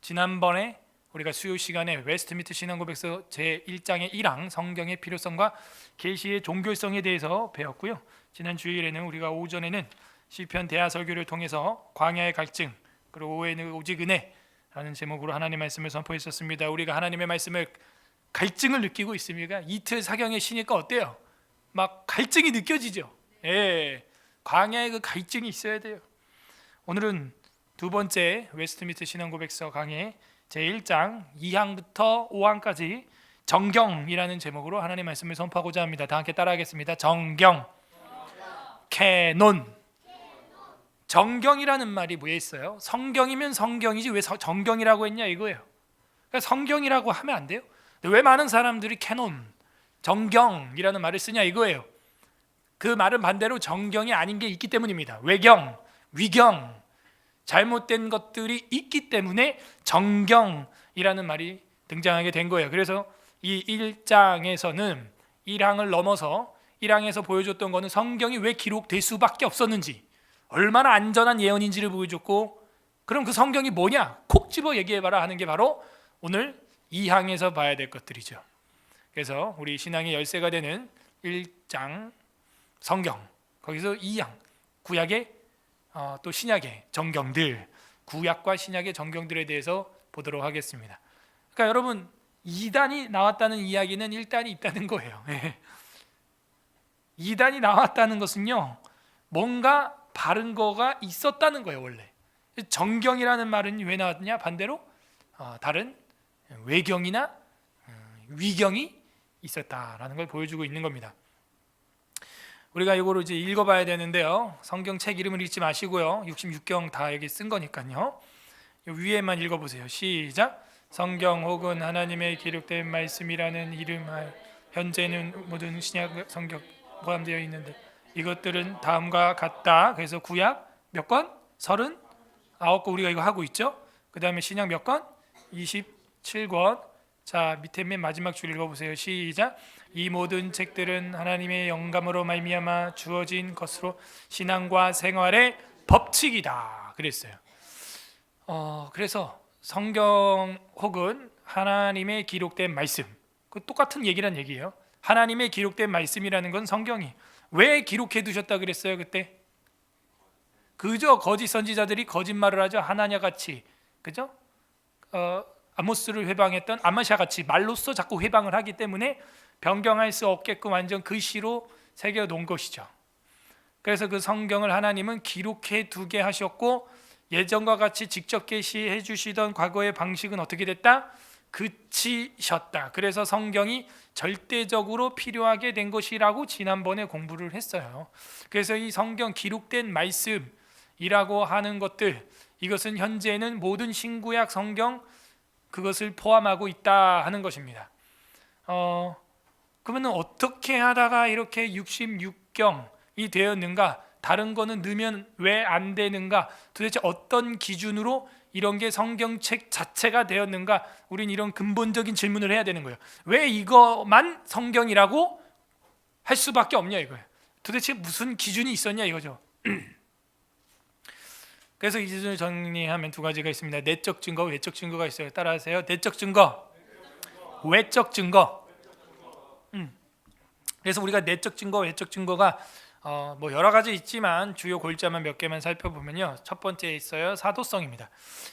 지난번에 우리가 수요 시간에 웨스트민트 신앙고백서 제1장의 1항 성경의 필요성과 계시의 종교성에 대해서 배웠고요. 지난 주일에는 우리가 오전에는 시편 대하 설교를 통해서 광야의 갈증 그리고 오해는 오직 은혜라는 제목으로 하나님의 말씀을 선포했었습니다. 우리가 하나님의 말씀을 갈증을 느끼고 있습니까? 이틀 사경에 쉬니까 어때요? 막 갈증이 느껴지죠. 예, 광야의 그 갈증이 있어야 돼요. 오늘은 두 번째 웨스트민트 신앙고백서 강의 제1장 2항부터 5항까지 정경이라는 제목으로 하나님의 말씀을 선포하고자 합니다. 다 함께 따라하겠습니다. 정경, 캐논. 정경이라는 말이 뭐에 있어요? 성경이면 성경이지 왜 정경이라고 했냐 이거예요. 그러니까 성경이라고 하면 안 돼요. 근데 왜 많은 사람들이 캐논, 정경이라는 말을 쓰냐 이거예요. 그 말은 반대로 정경이 아닌 게 있기 때문입니다. 외경, 위경, 잘못된 것들이 있기 때문에 정경이라는 말이 등장하게 된 거예요. 그래서 이 1장에서는 1항을 넘어서 1항에서 보여줬던 거는 성경이 왜 기록될 수밖에 없었는지, 얼마나 안전한 예언인지를 보여줬고, 그럼 그 성경이 뭐냐? 콕 집어 얘기해봐라 하는 게 바로 오늘 2항에서 봐야 될 것들이죠. 그래서 우리 신앙의 열쇠가 되는 1장 성경, 거기서 2항 구약의 또 신약의 정경들, 구약과 신약의 정경들에 대해서 보도록 하겠습니다. 그러니까 여러분, 2단이 나왔다는 이야기는 1단이 있다는 거예요. 2단이 나왔다는 것은요, 뭔가 바른 거가 있었다는 거예요. 원래 정경이라는 말은 왜 나왔냐? 반대로 다른 외경이나 위경이 있었다라는 걸 보여주고 있는 겁니다. 우리가 이거를 이제 읽어봐야 되는데요. 성경책 이름을 읽지 마시고요. 66경 다 여기 쓴 거니까요. 위에만 읽어보세요. 시작. 성경 혹은 하나님의 기록된 말씀이라는 이름하여 현재는 모든 신약 성경 포함되어 있는데 이것들은 다음과 같다. 그래서 구약 몇 권? 39권 우리가 이거 하고 있죠. 그 다음에 신약 몇 권? 27권. 자, 밑에 맨 마지막 줄 읽어보세요. 시작. 이 모든 책들은 하나님의 영감으로 말미암아 주어진 것으로 신앙과 생활의 법칙이다 그랬어요. 그래서 성경 혹은 하나님의 기록된 말씀, 그 똑같은 얘기란 얘기예요. 하나님의 기록된 말씀이라는 건 성경이 왜 기록해 두셨다 그랬어요 그때? 그저 거짓 선지자들이 거짓말을 하죠. 하나냐 같이, 그죠? 아모스를 회방했던 아마샤 같이 말로써 자꾸 회방을 하기 때문에 변경할 수 없게끔 완전 글씨로 새겨 놓은 것이죠. 그래서 그 성경을 하나님은 기록해 두게 하셨고, 예전과 같이 직접 계시해 주시던 과거의 방식은 어떻게 됐다? 그치셨다. 그래서 성경이 절대적으로 필요하게 된 것이라고 지난번에 공부를 했어요. 그래서 이 성경 기록된 말씀이라고 하는 것들, 이것은 현재는 모든 신구약 성경 그것을 포함하고 있다 하는 것입니다. 그러면 어떻게 하다가 이렇게 66경이 되었는가? 다른 거는 넣으면 왜 안 되는가? 도대체 어떤 기준으로 이런 게 성경책 자체가 되었는가? 우린 이런 근본적인 질문을 해야 되는 거예요. 왜 이거만 성경이라고 할 수밖에 없냐 이거예요. 도대체 무슨 기준이 있었냐 이거죠. 그래서 이 기준을 정리하면 두 가지가 있습니다. 내적 증거, 외적 증거가 있어요. 따라하세요. 내적 증거, 외적 증거. 그래서 우리가 내적 증거, 외적 증거가 뭐 여러 가지 있지만 주요 골자만 몇 개만 살펴보면요. 첫 번째 있어요. 사도성입니다.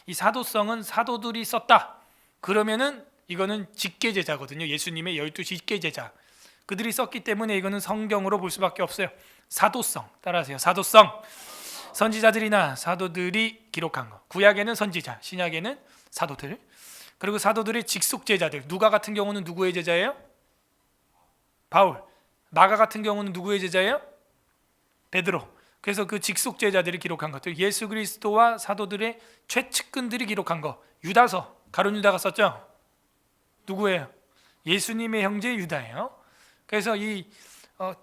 이 사도성은 사도들이 썼다. 그러면은 이거는 직계제자거든요. 예수님의 12 직계제자. 그들이 썼기 때문에 이거는 성경으로 볼 수밖에 없어요. 사도성. 따라하세요. 사도성. 선지자들이나 사도들이 기록한 거. 구약에는 선지자, 신약에는 사도들. 그리고 사도들의 직속 제자들. 누가 같은 경우는 누구의 제자예요? 바울. 마가 같은 경우는 누구의 제자예요? 베드로. 그래서 그 직속 제자들이 기록한 것들, 예수 그리스도와 사도들의 최측근들이 기록한 거. 유다서, 가룟 유다가 썼죠? 누구예요? 예수님의 형제 유다예요. 그래서 이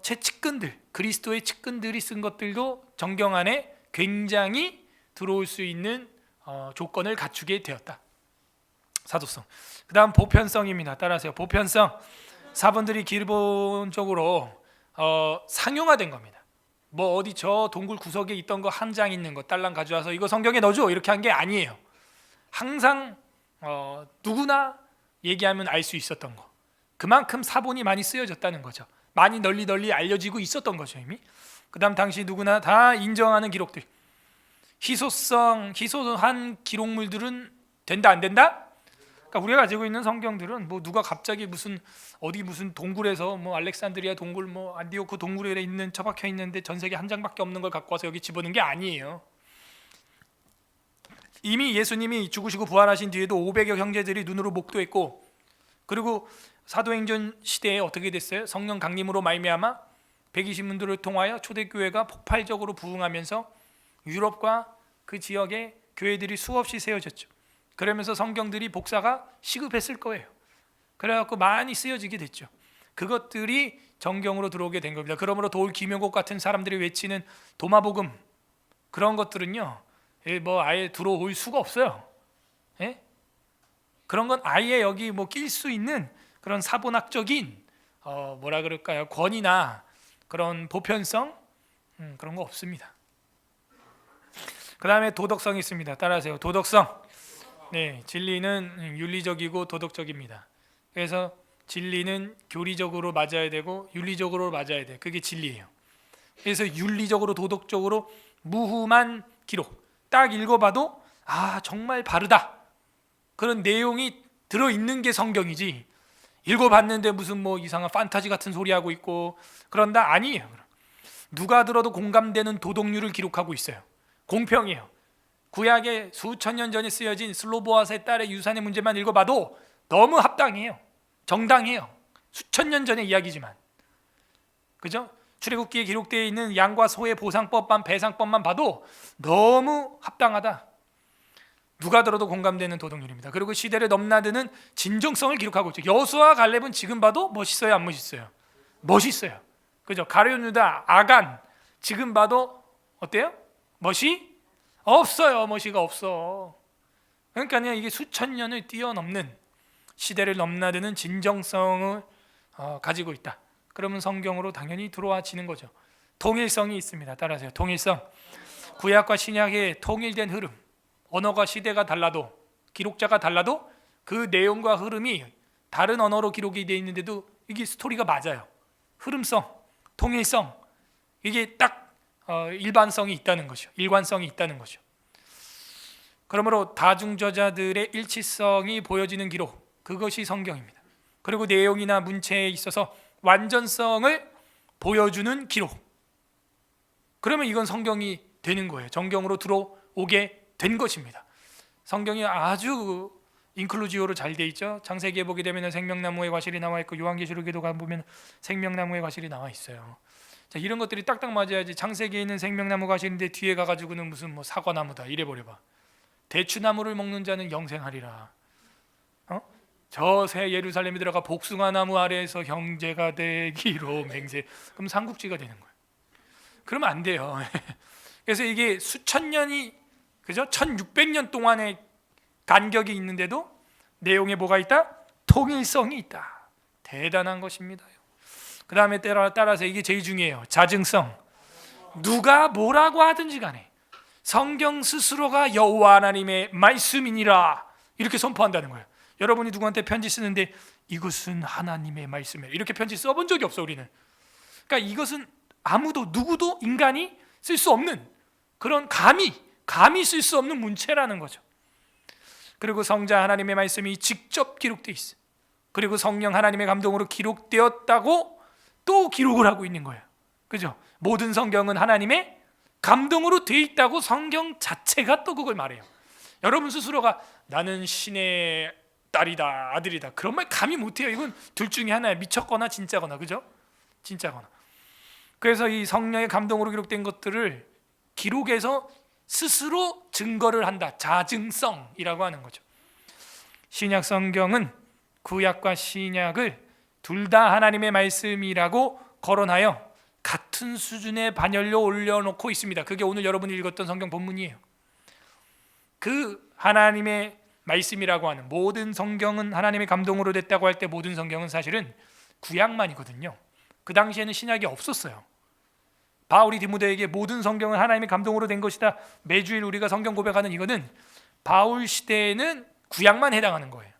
최측근들, 그리스도의 측근들이 쓴 것들도 정경 안에 굉장히 들어올 수 있는 조건을 갖추게 되었다. 사도성. 그 다음 보편성입니다. 따라하세요. 보편성. 사본들이 기본적으로 상용화된 겁니다. 뭐 어디 저 동굴 구석에 있던 거 한 장 있는 거 딸랑 가져와서 이거 성경에 넣어줘 이렇게 한 게 아니에요. 항상 누구나 얘기하면 알 수 있었던 거. 그만큼 사본이 많이 쓰여졌다는 거죠. 많이 널리 알려지고 있었던 거죠 이미. 그다음 당시 누구나 다 인정하는 기록들. 희소한 기록물들은 된다 안 된다? 그러니까 우리가 가지고 있는 성경들은 뭐 누가 갑자기 무슨 동굴에서 뭐 알렉산드리아 동굴 뭐 안디오크 동굴에 있는 처박혀 있는데 전 세계 한 장밖에 없는 걸 갖고 와서 여기 집어넣은 게 아니에요. 이미 예수님이 죽으시고 부활하신 뒤에도 500여 형제들이 눈으로 목도했고, 그리고 사도행전 시대에 어떻게 됐어요? 성령 강림으로 말미암아 120문들을 통하여 초대교회가 폭발적으로 부흥하면서 유럽과 그 지역에 교회들이 수없이 세워졌죠. 그러면서 성경들이 복사가 시급했을 거예요. 그래갖고 많이 쓰여지게 됐죠. 그것들이 정경으로 들어오게 된 겁니다. 그러므로 도울 김용옥 같은 사람들이 외치는 도마복음 그런 것들은요, 뭐 아예 들어올 수가 없어요. 예? 그런 건 아예 여기 뭐 낄 수 있는 그런 사본학적인 뭐라 그럴까요? 권위나 그런 보편성 그런 거 없습니다. 그 다음에 도덕성이 있습니다. 따라하세요. 도덕성. 네, 진리는 윤리적이고 도덕적입니다. 그래서 진리는 교리적으로 맞아야 되고 윤리적으로 맞아야 돼. 그게 진리예요. 그래서 윤리적으로 도덕적으로 무흠한 기록 딱 읽어봐도 정말 바르다 그런 내용이 들어있는 게 성경이지, 읽어봤는데 무슨 뭐 이상한 판타지 같은 소리 하고 있고 그런다 아니에요. 누가 들어도 공감되는 도덕률을 기록하고 있어요. 공평해요. 구약에 수천 년 전에 쓰여진 슬로보아스의 딸의 유산의 문제만 읽어봐도 너무 합당해요. 정당해요. 수천 년 전의 이야기지만, 그죠? 출애굽기에 기록되어 있는 양과 소의 보상법만 배상법만 봐도 너무 합당하다. 누가 들어도 공감되는 도덕률입니다. 그리고 시대를 넘나드는 진정성을 기록하고 있죠. 여수와 갈렙은 지금 봐도 멋있어요, 안 멋있어요? 멋있어요. 그죠? 가룟 유다, 아간 지금 봐도 어때요? 멋이 없어요. 멋이가 없어. 그러니까요, 이게 수천 년을 뛰어넘는 시대를 넘나드는 진정성을 가지고 있다. 그러면 성경으로 당연히 들어와지는 거죠. 통일성이 있습니다. 따라하세요. 통일성. 구약과 신약의 통일된 흐름. 언어가 시대가 달라도, 기록자가 달라도 그 내용과 흐름이 다른 언어로 기록이 되어 있는데도 이게 스토리가 맞아요. 흐름성, 통일성, 이게 딱 일반성이 있다는 것이죠. 일관성이 있다는 것이죠. 그러므로 다중저자들의 일치성이 보여지는 기록, 그것이 성경입니다. 그리고 내용이나 문체에 있어서 완전성을 보여주는 기록, 그러면 이건 성경이 되는 거예요. 정경으로 들어오게 된 것입니다. 성경이 아주 인클루지오로 잘 돼 있죠. 창세기에 보게 되면 생명나무의 과실이 나와 있고, 요한계시록에도 가보면 생명나무의 과실이 나와 있어요. 자, 이런 것들이 딱딱 맞아야지. 창세기에 있는 생명나무 과실인데 뒤에 가가지고는 무슨 뭐 사과나무다 이래 버려봐. 대추나무를 먹는 자는 영생하리라. 저 새 예루살렘에 들어가 복숭아나무 아래에서 형제가 되기로 맹세. 그럼 삼국지가 되는 거예요. 그러면 안 돼요. 그래서 이게 수천 년이, 그죠? 1600년 동안의 간격이 있는데도 내용에 뭐가 있다? 통일성이 있다. 대단한 것입니다. 그 다음에 따라서 이게 제일 중요해요. 자증성. 누가 뭐라고 하든지 간에 성경 스스로가 여호와 하나님의 말씀이니라 이렇게 선포한다는 거예요. 여러분이 누구한테 편지 쓰는데 이것은 하나님의 말씀이에요 이렇게 편지 써본 적이 없어 우리는. 그러니까 이것은 아무도 누구도 인간이 쓸 수 없는 그런 감히 쓸 수 없는 문체라는 거죠. 그리고 성자 하나님의 말씀이 직접 기록되어 있어. 그리고 성령 하나님의 감동으로 기록되었다고 또 기록을 하고 있는 거예요. 그죠? 모든 성경은 하나님의 감동으로 되어 있다고 성경 자체가 또 그걸 말해요. 여러분 스스로가 나는 신의 딸이다, 아들이다 그런 말 감히 못해요. 이건 둘 중에 하나예요. 미쳤거나 진짜거나, 그죠? 진짜거나. 그래서 이 성령의 감동으로 기록된 것들을 기록해서 스스로 증거를 한다. 자증성이라고 하는 거죠. 신약 성경은 구약과 신약을 둘 다 하나님의 말씀이라고 거론하여 같은 수준의 반열로 올려놓고 있습니다. 그게 오늘 여러분이 읽었던 성경 본문이에요. 그 하나님의 말씀이라고 하는 모든 성경은 하나님의 감동으로 됐다고 할 때 모든 성경은 사실은 구약만이거든요. 그 당시에는 신약이 없었어요. 바울이 디모데에게 모든 성경은 하나님의 감동으로 된 것이다 매주일 우리가 성경 고백하는 이거는 바울 시대에는 구약만 해당하는 거예요.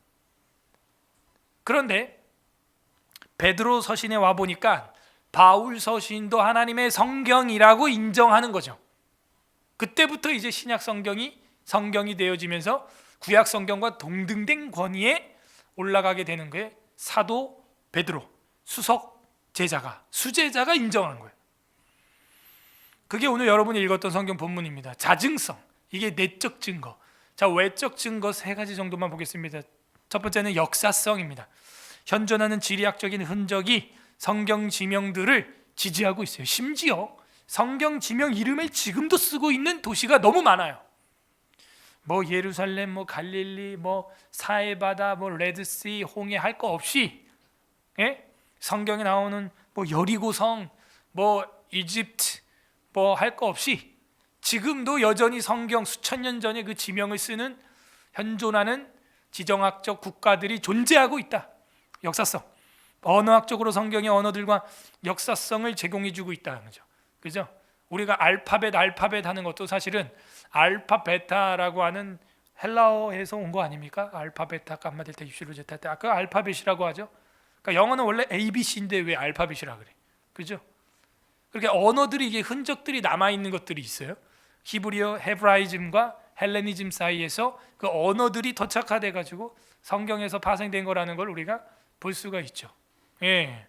그런데 베드로 서신에 와 보니까 바울 서신도 하나님의 성경이라고 인정하는 거죠. 그때부터 이제 신약 성경이 되어지면서 구약 성경과 동등된 권위에 올라가게 되는 거예요. 사도 베드로, 수석 제자가, 수제자가 인정한 거예요. 그게 오늘 여러분이 읽었던 성경 본문입니다. 자증성, 이게 내적 증거. 자, 외적 증거 세 가지 정도만 보겠습니다. 첫 번째는 역사성입니다. 현존하는 지리학적인 흔적이 성경 지명들을 지지하고 있어요. 심지어 성경 지명 이름을 지금도 쓰고 있는 도시가 너무 많아요. 뭐 예루살렘, 뭐 갈릴리, 뭐 사해바다, 뭐 레드시, 홍해 할 거 없이, 예? 성경에 나오는 뭐 여리고성, 뭐 이집트, 뭐 할 거 없이 지금도 여전히 성경 수천 년 전에 그 지명을 쓰는 현존하는 지정학적 국가들이 존재하고 있다. 역사성. 언어학적으로 성경의 언어들과 역사성을 제공해주고 있다는 거죠. 그죠? 우리가 알파벳 하는 것도 사실은 알파 베타라고 하는 헬라어에서 온 거 아닙니까? 알파 베타 감마 델타 입시로 제타 때 아까 알파벳이라고 하죠. 그러니까 영어는 원래 ABC인데 왜 알파벳이라 그래? 그죠? 그렇게 언어들이 이게 흔적들이 남아 있는 것들이 있어요. 히브리어 헤브라이즘과 헬레니즘 사이에서 그 언어들이 토착화돼 가지고 성경에서 파생된 거라는 걸 우리가 볼 수가 있죠. 예.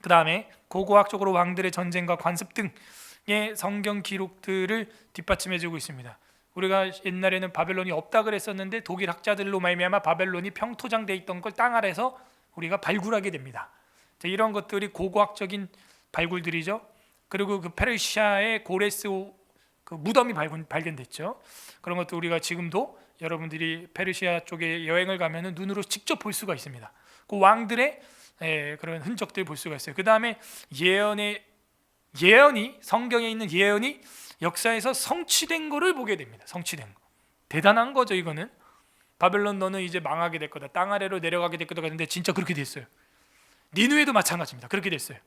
그 다음에 고고학적으로 왕들의 전쟁과 관습 등의 성경 기록들을 뒷받침해주고 있습니다. 우리가 옛날에는 바벨론이 없다 그랬었는데 독일 학자들로 말미암아 바벨론이 평토장돼 있던 걸 땅 아래서 우리가 발굴하게 됩니다. 자, 이런 것들이 고고학적인 발굴들이죠. 그리고 그 페르시아의 고레스 그 무덤이 발견됐죠. 그런 것도 우리가 지금도 여러분들이 페르시아 쪽에 여행을 가면은 눈으로 직접 볼 수가 있습니다. 그 왕들의 그런 흔적들 볼 수가 있어요. 그 다음에 예언이 성경에 있는 예언이 역사에서 성취된 거를 보게 됩니다. 성취된 거. 대단한 거죠. 이거는 바벨론 너는 이제 망하게 될 거다. 땅 아래로 내려가게 될 거다. 근데 진짜 그렇게 됐어요. 니느웨도 마찬가지입니다. 그렇게 됐어요.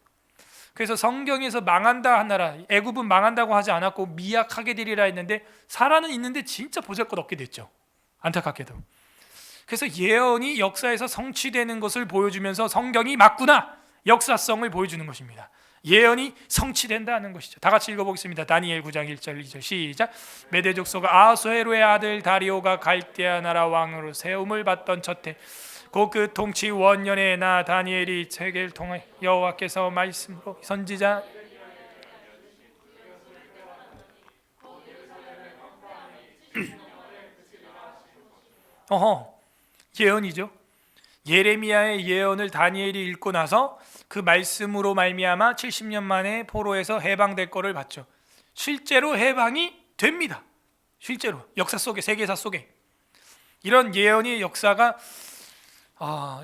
그래서 성경에서 망한다 한 나라, 애굽은 망한다고 하지 않았고 미약하게 되리라 했는데 살아는 있는데 진짜 보잘것없게 됐죠. 안타깝게도. 그래서 예언이 역사에서 성취되는 것을 보여주면서 성경이 맞구나, 역사성을 보여주는 것입니다. 예언이 성취된다는 것이죠. 다 같이 읽어보겠습니다. 다니엘 9장 1절 2절 시작. 메대 족속 아수에로의 아들 다리오가 갈대아 나라 왕으로 세움을 받던 첫해 곧 그 통치 원년에 나 다니엘이 책을 통해 여호와께서 말씀으로 선지자 예언이죠. 예레미야의 예언을 다니엘이 읽고 나서 그 말씀으로 말미암아 70년 만에 포로에서 해방될 거를 봤죠. 실제로 해방이 됩니다. 실제로 역사 속에, 세계사 속에 이런 예언의 역사가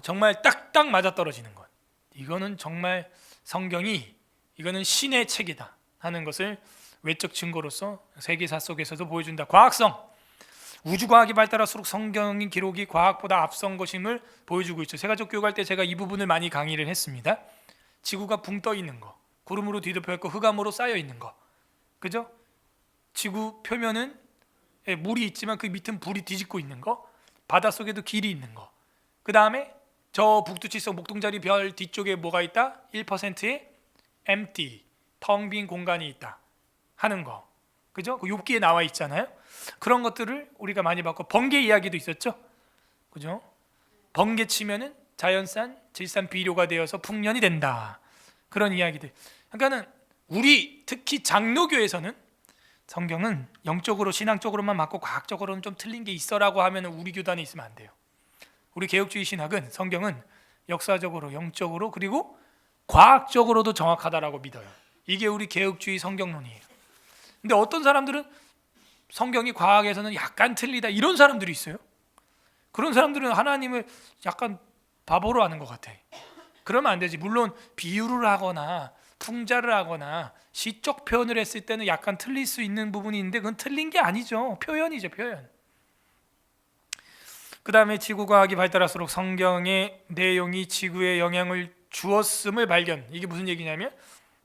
정말 딱딱 맞아떨어지는 것. 이거는 정말 성경이 이거는 신의 책이다 하는 것을 외적 증거로서 세계사 속에서도 보여준다. 과학성. 우주과학이 발달할수록 성경인 기록이 과학보다 앞선 것임을 보여주고 있죠. 세가족 교육할 때 제가 이 부분을 많이 강의를 했습니다. 지구가 붕 떠 있는 거, 구름으로 뒤덮여 있고 흑암으로 쌓여 있는 거, 그죠? 지구 표면은 물이 있지만 그 밑은 불이 뒤집고 있는 거, 바닷속에도 길이 있는 거. 그 다음에 저 북두칠성 목동자리 별 뒤쪽에 뭐가 있다? 1%의 empty, 텅 빈 공간이 있다 하는 거, 그죠? 그 욥기에 나와 있잖아요. 그런 것들을 우리가 많이 봤고, 번개 이야기도 있었죠, 그죠? 번개 치면은 자연산 질산 비료가 되어서 풍년이 된다, 그런 이야기들. 그러니까는 우리 특히 장로교에서는 성경은 영적으로 신앙적으로만 맞고 과학적으로는 좀 틀린 게 있어라고 하면 우리 교단에 있으면 안 돼요. 우리 개혁주의 신학은 성경은 역사적으로, 영적으로, 그리고 과학적으로도 정확하다라고 믿어요. 이게 우리 개혁주의 성경론이에요. 근데 어떤 사람들은 성경이 과학에서는 약간 틀리다, 이런 사람들이 있어요. 그런 사람들은 하나님을 약간 바보로 하는 것 같아. 그러면 안 되지. 물론 비유를 하거나 풍자를 하거나 시적 표현을 했을 때는 약간 틀릴 수 있는 부분이 있는데 그건 틀린 게 아니죠. 표현이죠, 표현. 그 다음에 지구과학이 발달할수록 성경의 내용이 지구에 영향을 주었음을 발견. 이게 무슨 얘기냐면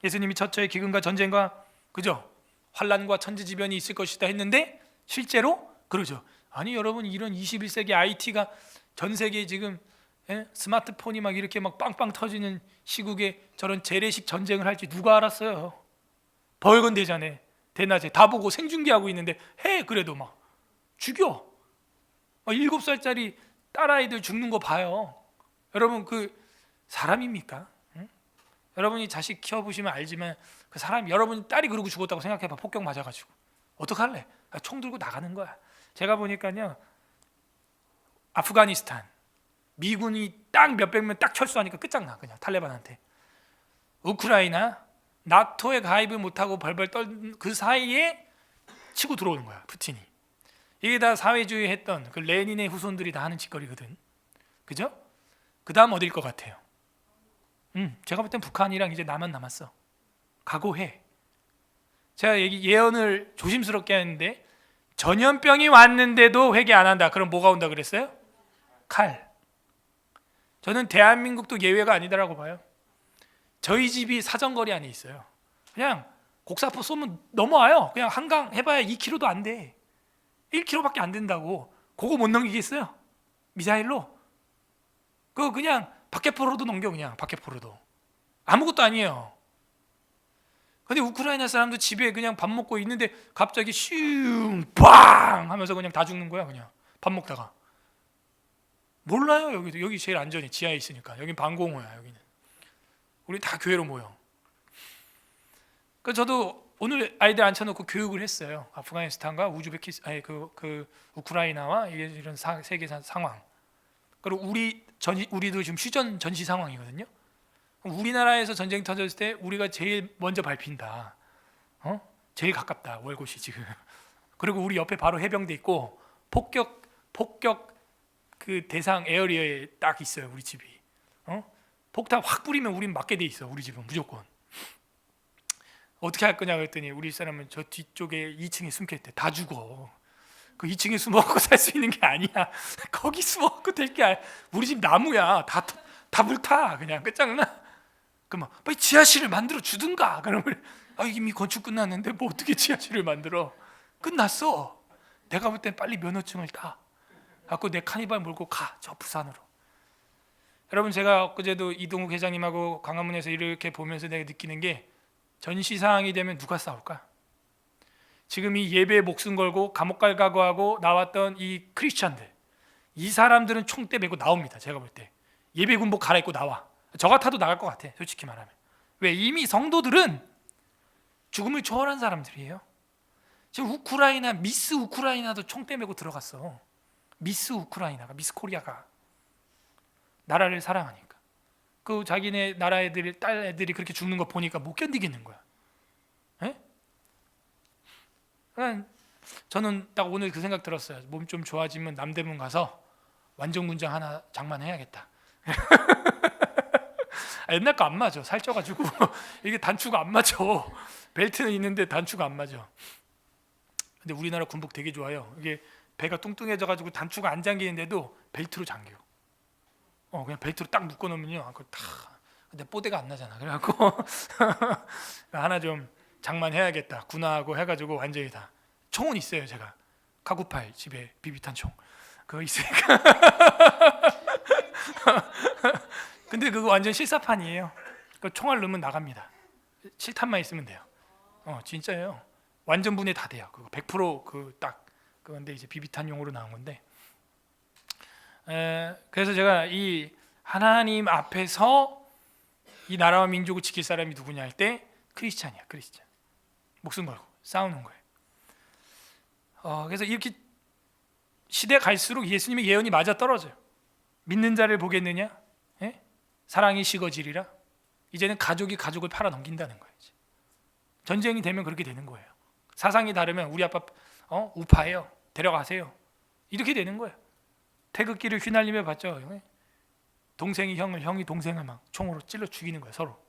예수님이 처처에 기근과 전쟁과, 그죠? 환란과 천지지변이 있을 것이다 했는데 실제로 그러죠. 아니 여러분, 이런 21세기 IT가 전 세계에 지금 스마트폰이 막 이렇게 막 빵빵 터지는 시국에 저런 재래식 전쟁을 할지 누가 알았어요. 벌건대자네. 대낮에 다 보고 생중계하고 있는데 해. 그래도 막 죽여. 7살짜리 딸아이들 죽는 거 봐요. 여러분, 그 사람입니까? 응? 여러분이 자식 키워보시면 알지만 그 사람, 여러분 딸이 그러고 죽었다고 생각해봐. 폭격 맞아가지고 어떡할래? 총 들고 나가는 거야. 제가 보니까요, 아프가니스탄 미군이 딱 몇백 명 딱 철수하니까 끝장나. 그냥 탈레반한테. 우크라이나 나토에 가입을 못하고 벌벌 떨 그 사이에 치고 들어오는 거야, 푸틴이. 이게 다 사회주의 했던 그 레닌의 후손들이 다 하는 짓거리거든. 그죠? 그 다음 어딜 것 같아요? 제가 볼 땐 북한이랑 이제 나만 남았어. 각오해. 제가 예언을 조심스럽게 했는데, 전염병이 왔는데도 회개 안 한다. 그럼 뭐가 온다 그랬어요? 칼. 저는 대한민국도 예외가 아니다라고 봐요. 저희 집이 사정거리 안에 있어요. 그냥 곡사포 쏘면 넘어와요. 그냥 한강 해봐야 2km도 안 돼. 1km밖에 안 된다고. 그거 못 넘기겠어요? 미사일로? 그거 그냥 박해포로도 넘겨. 그냥 박해포로도. 아무것도 아니에요. 근데 우크라이나 사람도 집에 그냥 밥 먹고 있는데 갑자기 슝! 빵! 하면서 그냥 다 죽는 거야. 그냥 밥 먹다가. 몰라요. 여기 제일 안전해. 지하에 있으니까. 여긴 방공호야. 여기는. 우리 다 교회로 모여. 그 저도 오늘 아이들 앉혀놓고 교육을 했어요. 아프가니스탄과 우크라이나와 이런 세계사 상황. 그리고 우리도 지금 휴전 전시 상황이거든요. 우리나라에서 전쟁 터졌을 때 우리가 제일 먼저 밟힌다. 제일 가깝다. 월곶이 지금. 그리고 우리 옆에 바로 해병대 있고 폭격 그 대상 에어리어에 딱 있어요. 우리 집이. 폭탄 확 뿌리면 우린 맞게 돼 있어. 우리 집은 무조건. 어떻게 할 거냐 그랬더니 우리 사람은 저 뒤쪽에 2층에 숨겨 있대. 다 죽어. 그 2층에 숨어갖고 살 수 있는 게 아니야. 거기 숨어갖고 될 게 아니야. 우리 집 나무야. 다 불타. 그냥 끝장나. 그러면 빨리 지하실을 만들어 주든가. 그러면 이미 건축 끝났는데 뭐 어떻게 지하실을 만들어? 끝났어. 내가 볼 땐 빨리 면허증을 따. 갖고 내 카니발 몰고 가. 저 부산으로. 여러분, 제가 엊그제도 이동욱 회장님하고 광화문에서 이렇게 보면서 내가 느끼는 게, 전시 상황이 되면 누가 싸울까? 지금 이 예배에 목숨 걸고 감옥 갈 각오하고 나왔던 이 크리스찬들, 이 사람들은 총대 메고 나옵니다. 제가 볼 때 예배 군복 갈아입고 나와. 저 같아도 나갈 것 같아. 솔직히 말하면. 왜? 이미 성도들은 죽음을 초월한 사람들이에요. 지금 우크라이나, 미스 우크라이나도 총대 메고 들어갔어. 미스 우크라이나가, 미스 코리아가 나라를 사랑하니까. 그 자기네 나라 애들이, 딸 애들이 그렇게 죽는 거 보니까 못 견디겠는 거야. 저는 딱 오늘 그 생각 들었어요. 몸 좀 좋아지면 남대문 가서 완전군장 하나 장만해야겠다. 옛날 거 안 맞아. 살쪄가지고 이게 단추가 안 맞아. 벨트는 있는데 단추가 안 맞아. 근데 우리나라 군복 되게 좋아요. 이게 배가 뚱뚱해져가지고 단추가 안 잠기는데도 벨트로 잠겨. 그냥 벨트로 딱 묶어놓으면요, 그걸 다. 근데 뽀대가 안 나잖아. 그래갖고 하나 좀 장만해야겠다. 군화하고 해가지고 완전히 다. 총은 있어요. 제가 카구팔 집에 비비탄 총 그거 있으니까. 근데 그거 완전 실사판이에요. 그 총알 넣으면 나갑니다. 실탄만 있으면 돼요. 진짜예요. 완전 분해 다 돼요. 그거 100% 그 딱 그건데 이제 비비탄용으로 나온 건데. 그래서 제가 이 하나님 앞에서 이 나라와 민족을 지킬 사람이 누구냐 할 때 크리스찬이야. 크리스찬. 목숨 걸고 싸우는 거예요. 그래서 이렇게 시대 갈수록 예수님의 예언이 맞아 떨어져요. 믿는 자를 보겠느냐? 사랑이 식어지리라. 이제는 가족이 가족을 팔아 넘긴다는 거예요. 전쟁이 되면 그렇게 되는 거예요. 사상이 다르면 우리 아빠 우파예요. 데려가세요. 이렇게 되는 거예요. 태극기를 휘날리며 봤죠. 동생이 형을, 형이 동생을 막 총으로 찔러 죽이는 거예요. 서로.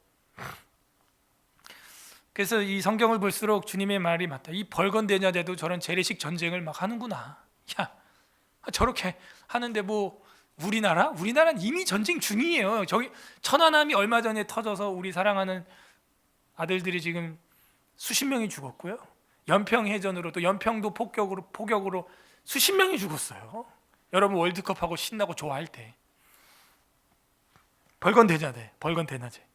그래서 이 성경을 볼수록 주님의 말이 맞다. 이 벌건대냐대도 저런 재래식 전쟁을 막 하는구나. 야, 저렇게 하는데 뭐 우리나라는 이미 전쟁 중이에요. 저기 천안함이 얼마 전에 터져서 우리 사랑하는 아들들이 지금 수십 명이 죽었고요. 연평해전으로 또 연평도 폭격으로 수십 명이 죽었어요. 여러분 월드컵하고 신나고 좋아할 때 벌건대낮에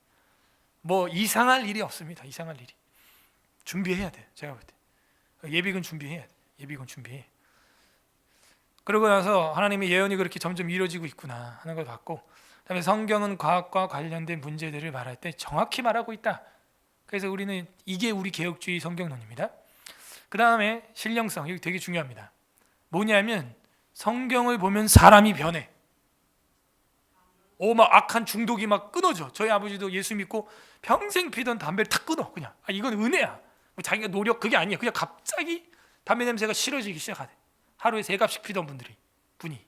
뭐 이상할 일이 없습니다. 이상할 일이. 준비해야 돼. 제가 볼 때 예비군 준비해야 돼. 예비군 준비해. 그러고 나서 하나님의 예언이 그렇게 점점 이루어지고 있구나 하는 걸 봤고, 그다음에 성경은 과학과 관련된 문제들을 말할 때 정확히 말하고 있다. 그래서 우리는 이게 우리 개혁주의 성경론입니다. 그 다음에 신령성, 이거 되게 중요합니다. 뭐냐면 성경을 보면 사람이 변해. 막 악한 중독이 막 끊어져. 저희 아버지도 예수 믿고 평생 피던 담배를 탁 끊어. 그냥 이건 은혜야. 뭐 자기가 노력 그게 아니야. 그냥 갑자기 담배 냄새가 싫어지기 시작하대. 하루에 3갑씩 피던 분이.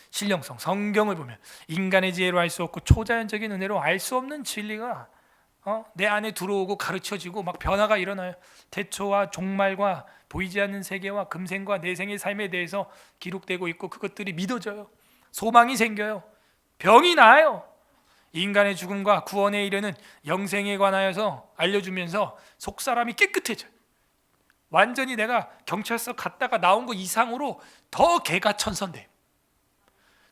신령성, 성경을 보면 인간의 지혜로 알 수 없고 초자연적인 은혜로 알 수 없는 진리가 내 안에 들어오고 가르쳐지고 막 변화가 일어나요. 태초와 종말과 보이지 않는 세계와 금생과 내생의 삶에 대해서 기록되고 있고 그것들이 믿어져요. 소망이 생겨요. 병이 나아요. 인간의 죽음과 구원에 이르는 영생에 관하여서 알려주면서 속사람이 깨끗해져요. 완전히 내가 경찰서 갔다가 나온 거 이상으로 더 개가천선돼요.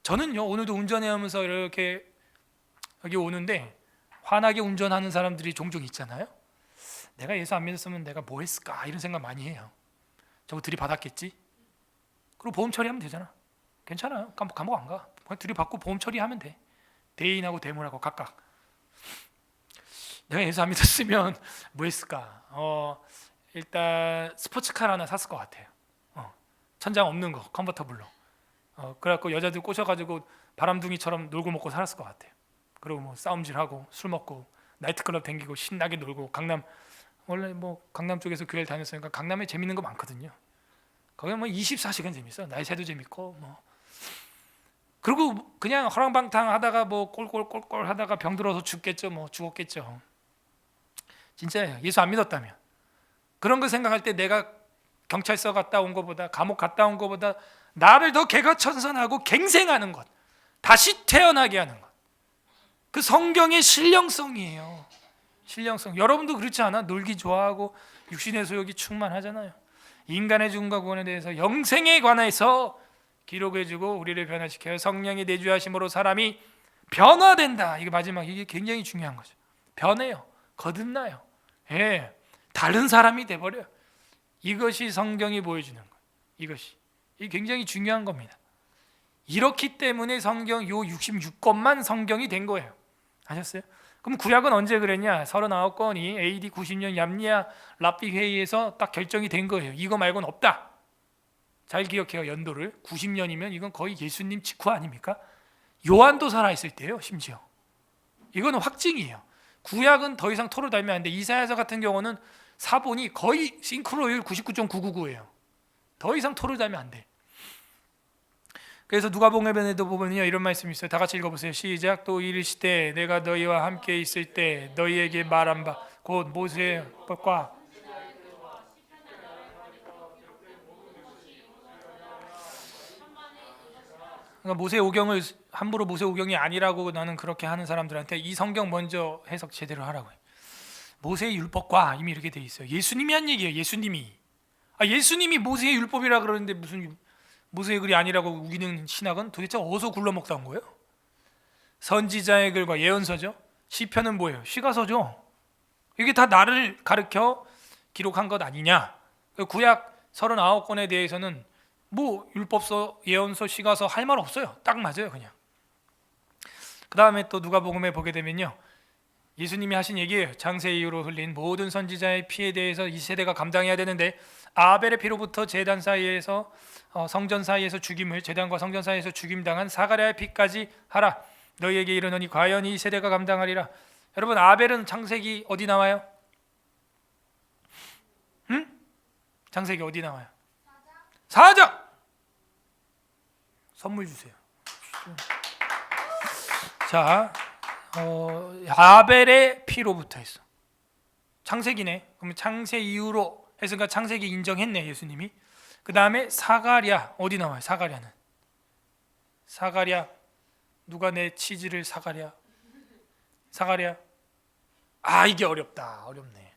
저는요 오늘도 운전하면서 이렇게 여기 오는데 환하게 운전하는 사람들이 종종 있잖아요. 내가 예수 안 믿었으면 내가 뭐 했을까 이런 생각 많이 해요. 저거 들이받았겠지? 그리고 보험 처리하면 되잖아. 괜찮아요. 감옥 안 가. 그냥 들이받고 보험 처리하면 돼. 대인하고 대물하고 각각. 내가 예수 안 믿었으면 뭐 했을까? 일단 스포츠카 하나 샀을 것 같아요. 천장 없는 거 컨버터블로. 그래갖고 여자들 꼬셔가지고 바람둥이처럼 놀고 먹고 살았을 것 같아요. 그리고 뭐 싸움질하고 술 먹고 나이트클럽 댕기고 신나게 놀고 원래 뭐 강남 쪽에서 교회를 다녔으니까 강남에 재밌는 거 많거든요. 거기 뭐 24시간 재밌어. 날 새도 재밌고 뭐. 그리고 그냥 허랑방탕 하다가 뭐 꼴꼴꼴꼴 하다가 병 들어서 죽었겠죠. 진짜예요. 예수 안 믿었다면. 그런 거 생각할 때 내가 경찰서 갔다 온 것보다 감옥 갔다 온 것보다 나를 더 개가천선하고 갱생하는 것, 다시 태어나게 하는 것, 그 성경의 신령성이에요. 신령성. 여러분도 그렇지 않아? 놀기 좋아하고 육신의 소욕이 충만하잖아요. 인간의 죽음과 구원에 대해서 영생에 관해서 기록해주고 우리를 변화시켜요. 성령이 내주하심으로 사람이 변화된다. 이게 마지막, 이게 굉장히 중요한 거죠. 변해요. 거듭나요. 다른 사람이 돼버려요. 이것이 성경이 보여주는 거예요. 이게 굉장히 중요한 겁니다. 이렇기 때문에 성경 요 66권만 성경이 된 거예요. 아셨어요? 그럼 구약은 언제 그랬냐? 39권이 AD 90년 얌리아 랍비 회의에서 딱 결정이 된 거예요. 이거 말고는 없다. 잘 기억해요. 연도를. 90년이면 이건 거의 예수님 직후 아닙니까? 요한도 살아있을 때예요. 심지어 이거는 확증이에요. 구약은 더 이상 토를 달면 안 돼. 이사야서 같은 경우는 사본이 거의 싱크로율 99.999예요. 더 이상 토를 달면 안 돼. 그래서 누가복음에도 보면요 이런 말씀이 있어요. 다 같이 읽어보세요. 시작. 또 이르시되 내가 너희와 함께 있을 때 너희에게 말한 바 곧 모세의 법과 그러니까 모세오경을 함부로 모세오경이 아니라고 나는 그렇게 하는 사람들한테 이 성경 먼저 해석 제대로 하라고요. 모세의 율법과 이미 이렇게 돼 있어요. 예수님이 한 얘기예요. 예수님이 모세의 율법이라 그러는데 무슨 모세의 글이 아니라고 우기는 신학은 도대체 어디서 굴러먹다 온 거예요? 선지자의 글과 예언서죠. 시편은 뭐예요? 시가서죠. 이게 다 나를 가르쳐 기록한 것 아니냐? 구약 39권에 대해서는 뭐 율법서, 예언서, 시가서 할 말 없어요. 딱 맞아요, 그냥. 그 다음에 또 누가복음에 보게 되면요, 예수님이 하신 얘기예요. 장세 이후로 흘린 모든 선지자의 피에 대해서 이 세대가 감당해야 되는데 아벨의 피로부터 제단 사이에서 성전 사이에서 죽임을 제단과 성전 사이에서 죽임당한 사가랴의 피까지 하라. 너희에게 이르노니 과연 이 세대가 감당하리라. 여러분 아벨은 창세기 어디 나와요? 창세기 어디 나와요? 4장. 선물 주세요. 자, 아벨의 피로부터 했어. 창세기네. 그러면 창세 이후로 했으니까 창세기 인정했네 예수님이. 그 다음에 사가랴 어디 나와요? 사가랴 누가 내 치즈를 사가랴? 이게 어렵네.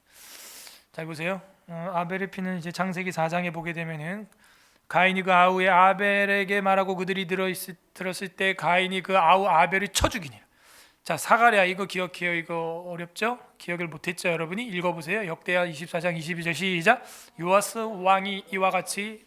잘 보세요. 아벨의 피는 이제 창세기 4장에 보게 되면은 가인이 그 아우의 아벨에게 말하고 그들이 들었을 때 가인이 그 아우 아벨을 쳐 죽이니라. 자, 사가랴 이거 기억해요. 이거 어렵죠? 기억을 못했죠, 여러분이? 읽어보세요. 역대하 24장 22절 시작. 요아스 왕이 이와 같이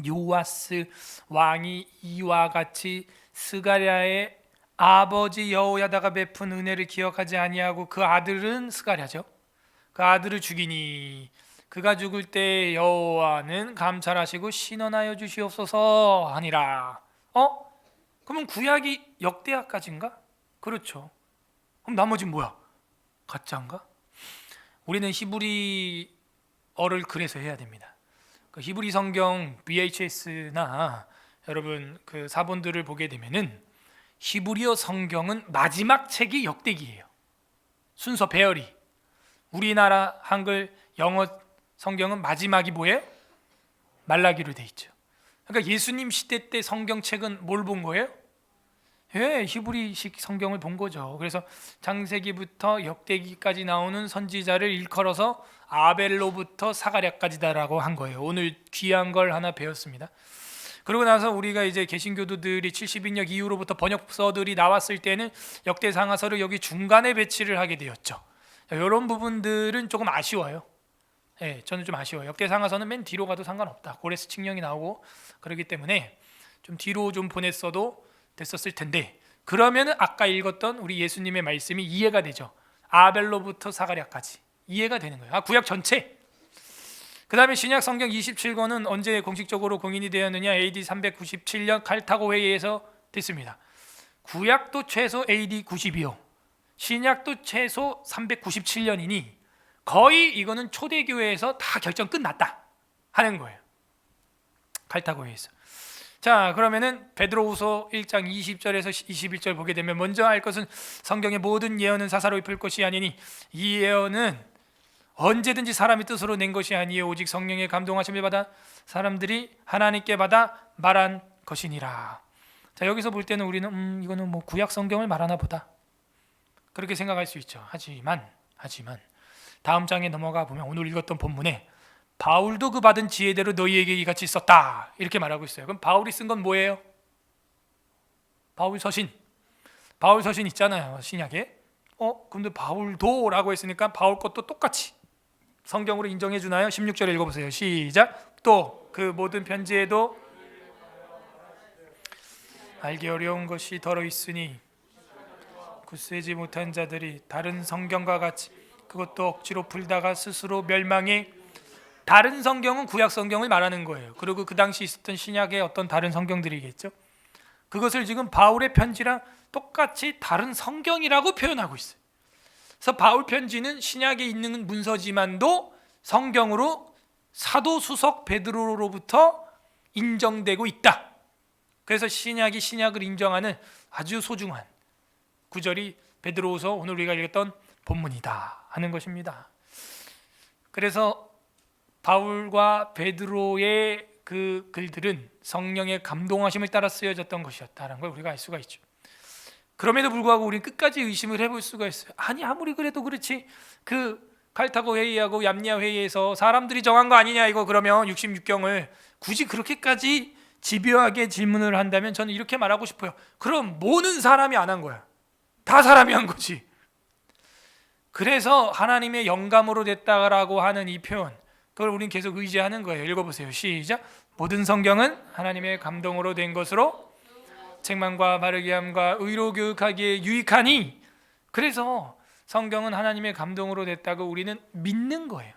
요아스 왕이 이와 같이 스가랴의 아버지 여호야다가 베푼 은혜를 기억하지 아니하고 그 아들은 스가랴죠. 그 아들을 죽이니 그가 죽을 때 여호와는 감찰하시고 신원하여 주시옵소서 하니라. 그러면 구약이 역대하까지인가? 그렇죠. 그럼 나머지는 뭐야? 가짜인가? 우리는 히브리어를 그래서 해야 됩니다. 그 히브리 성경 VHS나 여러분 그 사본들을 보게 되면은 히브리어 성경은 마지막 책이 역대기예요. 순서 배열이. 우리나라 한글 영어 성경은 마지막이 뭐예요? 말라기로 돼 있죠. 그러니까 예수님 시대 때 성경책은 뭘 본 거예요? 히브리식 성경을 본 거죠. 그래서 창세기부터 역대기까지 나오는 선지자를 일컬어서 아벨로부터 사가랴까지다라고 한 거예요. 오늘 귀한 걸 하나 배웠습니다. 그러고 나서 우리가 이제 개신교도들이 70인역 이후로부터 번역서들이 나왔을 때는 역대상하서를 여기 중간에 배치를 하게 되었죠. 이런 부분들은 조금 아쉬워요. 저는 좀 아쉬워요. 역대상하서는 맨 뒤로 가도 상관없다. 고레스 칙령이 나오고 그렇기 때문에 좀 뒤로 좀 보냈어도 됐었을 텐데, 그러면은 아까 읽었던 우리 예수님의 말씀이 이해가 되죠. 아벨로부터 사가랴까지 이해가 되는 거예요. 구약 전체. 그 다음에 신약 성경 27권은 언제 공식적으로 공인이 되었느냐? AD 397년 칼타고 회의에서 됐습니다. 구약도 최소 AD 92요. 신약도 최소 397년이니 거의 이거는 초대교회에서 다 결정 끝났다 하는 거예요. 칼타고 회의에서. 자, 그러면은 베드로후서 1장 20절에서 21절 보게 되면 먼저 알 것은 성경의 모든 예언은 사사로 입을 것이 아니니 이 예언은 언제든지 사람의 뜻으로 낸 것이 아니요 오직 성령의 감동하심을 받아 사람들이 하나님께 받아 말한 것이니라. 자, 여기서 볼 때는 우리는 이거는 뭐 구약 성경을 말하나 보다 그렇게 생각할 수 있죠. 하지만 다음 장에 넘어가 보면 오늘 읽었던 본문에 바울도 그 받은 지혜대로 너희에게 이같이 썼다 이렇게 말하고 있어요. 그럼 바울이 쓴 건 뭐예요? 바울 서신 있잖아요, 신약에. 근데 바울도 라고 했으니까 바울 것도 똑같이 성경으로 인정해 주나요? 16절 읽어보세요. 시작. 또 그 모든 편지에도 알기 어려운 것이 더러 있으니 굳세지 못한 자들이 다른 성경과 같이 그것도 억지로 풀다가 스스로 멸망해. 다른 성경은 구약 성경을 말하는 거예요. 그리고 그 당시 있었던 신약의 어떤 다른 성경들이겠죠. 그것을 지금 바울의 편지랑 똑같이 다른 성경이라고 표현하고 있어요. 그래서 바울 편지는 신약에 있는 문서지만도 성경으로 사도 수석 베드로로부터 인정되고 있다. 그래서 신약이 신약을 인정하는 아주 소중한 구절이 베드로후서 오늘 우리가 읽었던 본문이다 하는 것입니다. 그래서 바울과 베드로의 그 글들은 성령의 감동하심을 따라 쓰여졌던 것이었다는 걸 우리가 알 수가 있죠. 그럼에도 불구하고 우리는 끝까지 의심을 해볼 수가 있어요. 아니 아무리 그래도 그렇지 그 칼타고 회의하고 얌니아 회의에서 사람들이 정한 거 아니냐 이거. 그러면 66경을 굳이 그렇게까지 집요하게 질문을 한다면 저는 이렇게 말하고 싶어요. 그럼 뭐는 사람이 안 한 거야? 다 사람이 한 거지. 그래서 하나님의 영감으로 됐다라고 하는 이 표현, 그걸 우리는 계속 의지하는 거예요. 읽어보세요. 시작. 모든 성경은 하나님의 감동으로 된 것으로 책망과 바르게 함과 의로 교육하기에 유익하니. 그래서 성경은 하나님의 감동으로 됐다고 우리는 믿는 거예요.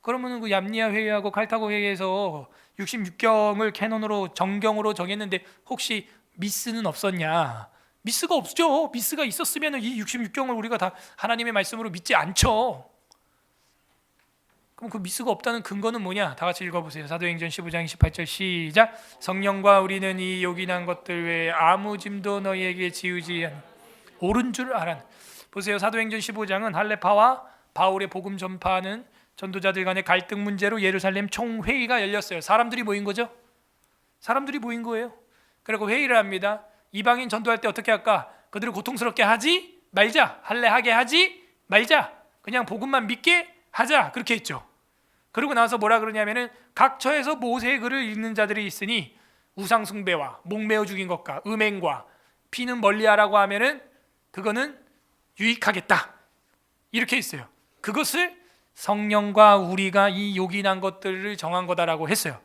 그러면 그 얌니아 회의하고 칼타고 회의에서 66경을 캐논으로 정경으로 정했는데 혹시 미스는 없었냐? 미스가 없죠. 미스가 있었으면 이 66경을 우리가 다 하나님의 말씀으로 믿지 않죠. 그럼 그 미스가 없다는 근거는 뭐냐? 다 같이 읽어보세요. 사도행전 15장 28절 시작. 성령과 우리는 이 요긴한 것들 외에 아무 짐도 너희에게 지우지 않 옳은 줄 알아. 보세요. 사도행전 15장은 할레파와 바울의 복음 전파하는 전도자들 간의 갈등 문제로 예루살렘 총회의가 열렸어요. 사람들이 모인 거죠. 사람들이 모인 거예요. 그리고 회의를 합니다. 이방인 전도할 때 어떻게 할까? 그들을 고통스럽게 하지 말자. 할례하게 하지 말자. 그냥 복음만 믿게 하자. 그렇게 했죠. 그러고 나서 뭐라 그러냐면은 각처에서 모세의 글을 읽는 자들이 있으니 우상 숭배와 목매어 죽인 것과 음행과 피는 멀리하라고 하면은 그거는 유익하겠다. 이렇게 했어요. 그것을 성령과 우리가 이 요긴한 것들을 정한 거다라고 했어요.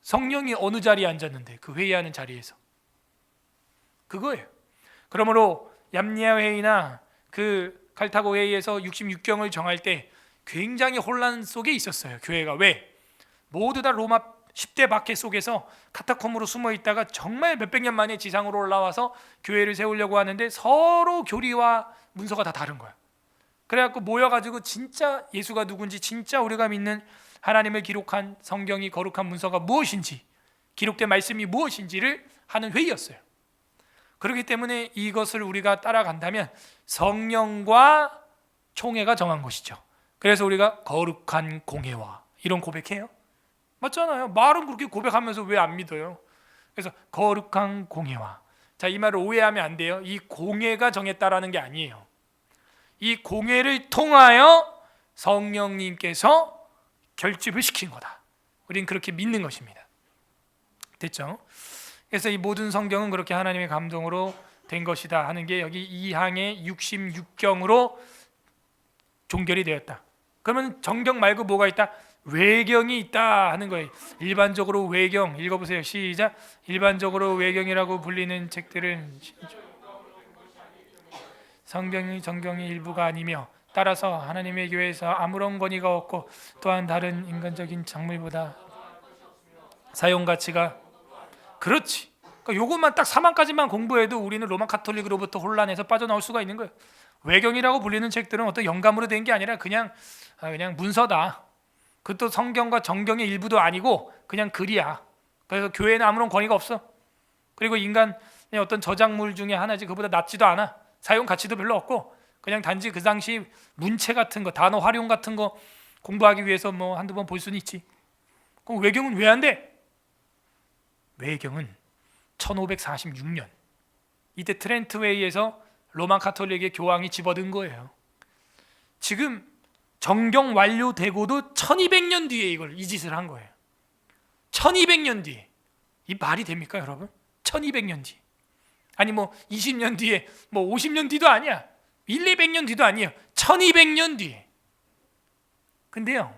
성령이 어느 자리에 앉았는데 그 회의하는 자리에서 그거예요. 그러므로 얌리아 회의나 그 칼타고 회의에서 66경을 정할 때 굉장히 혼란 속에 있었어요. 교회가 왜? 모두 다 로마 10대 박해 속에서 카타콤으로 숨어 있다가 정말 몇백 년 만에 지상으로 올라와서 교회를 세우려고 하는데 서로 교리와 문서가 다 다른 거야. 그래갖고 모여가지고 진짜 예수가 누군지, 진짜 우리가 믿는 하나님을 기록한 성경이 거룩한 문서가 무엇인지, 기록된 말씀이 무엇인지를 하는 회의였어요. 그렇기 때문에 이것을 우리가 따라간다면 성령과 총회가 정한 것이죠. 그래서 우리가 거룩한 공회와 이런 고백해요. 맞잖아요. 말은 그렇게 고백하면서 왜 안 믿어요? 그래서 거룩한 공회와. 자, 이 말을 오해하면 안 돼요. 이 공회가 정했다라는 게 아니에요. 이 공회를 통하여 성령님께서 결집을 시킨 거다. 우리는 그렇게 믿는 것입니다. 됐죠? 그래서 이 모든 성경은 그렇게 하나님의 감동으로 된 것이다 하는 게 여기 2항의 66경으로 종결이 되었다. 그러면 정경 말고 뭐가 있다? 외경이 있다 하는 거예요. 일반적으로 외경 읽어보세요. 시작. 일반적으로 외경이라고 불리는 책들은 성경이 정경의 일부가 아니며 따라서 하나님의 교회에서 아무런 권위가 없고 또한 다른 인간적인 작물보다 사용 가치가 그렇지. 그러니까 요것만 딱 4만까지만 공부해도 우리는 로마 카톨릭으로부터 혼란에서 빠져나올 수가 있는 거예요. 외경이라고 불리는 책들은 어떤 영감으로 된 게 아니라 그냥 문서다. 그것도 성경과 정경의 일부도 아니고 그냥 글이야. 그래서 교회는 아무런 권위가 없어. 그리고 인간의 어떤 저작물 중에 하나지. 그보다 낫지도 않아. 사용 가치도 별로 없고 그냥 단지 그 당시 문체 같은 거, 단어 활용 같은 거 공부하기 위해서 뭐 한두 번 볼 수는 있지. 그럼 외경은 왜 안 돼? 외경은 1546년 이때 트렌트 회의에서 로마 카톨릭의 교황이 집어든 거예요. 지금 정경 완료되고도 1200년 뒤에 이 짓을 한 거예요. 1200년 뒤에. 이 말이 됩니까, 여러분? 1200년 뒤. 아니 뭐 20년 뒤에 뭐 50년 뒤도 아니야. 200년 뒤도 아니에요. 1200년 뒤에. 근데요,